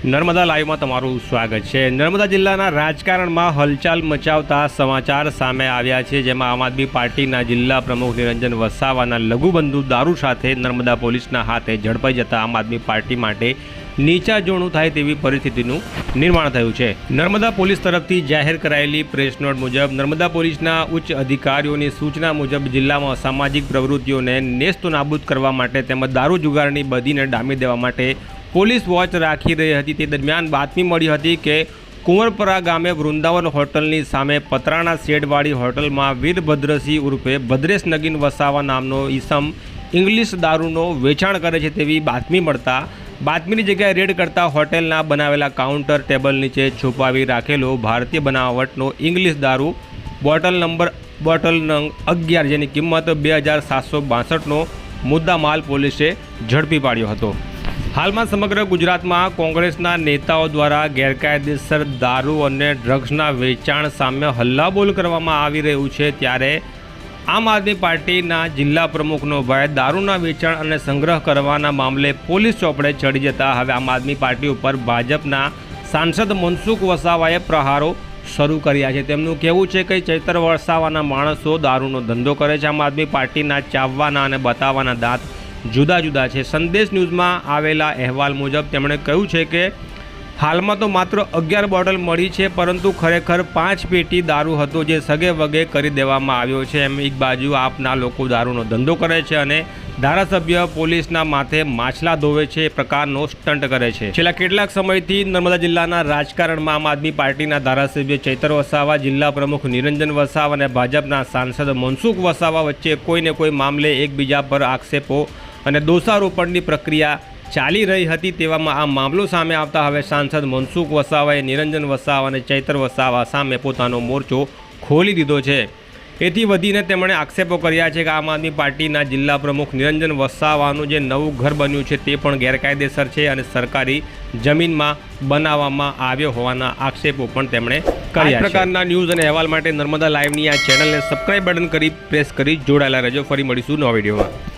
નર્મદા લાઈવમાં તમારું સ્વાગત છે। નર્મદા જિલ્લાના રાજકારણમાં હલચલ મચાવતા સમાચાર સામે આવ્યા છે, જેમાં આમ આદમી પાર્ટીના જિલ્લા પ્રમુખ નિરંજન વસાવાના લઘુબંધુ દારૂ સાથે નર્મદા પોલીસના હાથે ઝડપાઈ જતા આમ આદમી પાર્ટી માટે નીચા જોણું થાય તેવી પરિસ્થિતિનું નિર્માણ થયું છે। નર્મદા પોલીસ તરફથી જાહેર કરાયેલી પ્રેસ નોટ મુજબ નર્મદા પોલીસના ઉચ્ચ અધિકારીઓની સૂચના મુજબ જિલ્લામાં અસામાજિક પ્રવૃત્તિઓને નેસ્તનાબૂદ કરવા માટે તેમજ દારૂ જુગારની બદીને ડામી દેવા માટે પોલીસ વોચ રાખી રહી હતી। તે દરમિયાન બાતમી મળી હતી કે કુંવરપરા ગામે વૃંદાવન હોટલની સામે પતરાના શેડવાળી હોટલમાં વીરભદ્રસિંહ ઉર્ફે ભદ્રેશ નગીન વસાવા નામનો ઈસમ ઇંગ્લિશ દારૂનો વેચાણ કરે છે તેવી બાતમી મળતા બાતમીની જગ્યાએ રેડ કરતા હોટેલના બનાવેલા કાઉન્ટર ટેબલ નીચે છુપાવી રાખેલો ભારતીય બનાવટનો ઇંગ્લિશ દારૂ બોટલ નંગ 11 જેની કિંમત 2762નો મુદ્દામાલ પોલીસે ઝડપી પાડ્યો હતો। હાલમાં સમગ્ર ગુજરાતમાં કોંગ્રેસના નેતાઓ દ્વારા ગેરકાયદેસર દારૂ અને ડ્રગ્સના વેચાણ સામે હલ્લાબોલ કરવામાં આવી રહ્યું છે, ત્યારે આમ આદમી પાર્ટીના જિલ્લા પ્રમુખનો ભાઈ દારૂના વેચાણ અને સંગ્રહ કરવાના મામલે પોલીસ ચોપડે ચડી જતા હવે આમ આદમી પાર્ટી ઉપર ભાજપના સાંસદ મનસુખ વસાવાએ પ્રહારો શરૂ કર્યા છે। તેમનું કહેવું છે કે ચૈતર વસાવાના માણસો દારૂનો ધંધો કરે છે। આમ આદમી પાર્ટીના ચાવવાના અને બતાવવાના દાંત જુદા જુદા છે। સંદેશ ન્યૂઝમાં આવેલા અહેવાલ મુજબ તેમણે કહ્યું છે કે હાલમાં તો માત્ર 11 બોટલ મળી છે, પરંતુ ખરેખર 5 પેટી દારૂ હતો જે સગે વગે કરી દેવામાં આવ્યો છે। એમ એક બાજુ આપના લોકો દારૂનો ધંધો કરે છે અને ધારાસભ્ય પોલીસના માથે માછલા ધોવે છે એ પ્રકારનો સ્ટન્ટ કરે છે। છેલ્લા કેટલાક સમયથી નર્મદા જિલ્લાના રાજકારણમાં આમ આદમી પાર્ટીના ધારાસભ્ય ચૈતર વસાવા, જિલ્લા પ્રમુખ નિરંજન વસાવા અને ભાજપના સાંસદ મનસુખ વસાવા વચ્ચે કોઈને કોઈ મામલે એકબીજા પર આક્ષેપો અને દોષારોપણની પ્રક્રિયા ચાલી રહી હતી। તેવામાં આ મામલો સામે આવતા હવે સાંસદ મનસુખ વસાવાએ નિરંજન વસાવા અને ચૈતર વસાવા સામે પોતાનો મોરચો ખોલી દીધો છે। એથી વધીને તેમણે આક્ષેપો કર્યા છે કે આમ આદમી પાર્ટીના જિલ્લા પ્રમુખ નિરંજન વસાવાનું જે નવું ઘર બન્યું છે તે પણ ગેરકાયદેસર છે અને સરકારી જમીનમાં બનાવવામાં આવ્યો હોવાના આક્ષેપો પણ તેમણે કર્યા છે। પ્રકારના ન્યૂઝ અને અહેવાલ માટે નર્મદા લાઈવની આ ચેનલને સબસ્ક્રાઇબ બટન કરી પ્રેસ કરી જોડાયેલા રહેજો। ફરી મળીશું નવા વિડીયોમાં।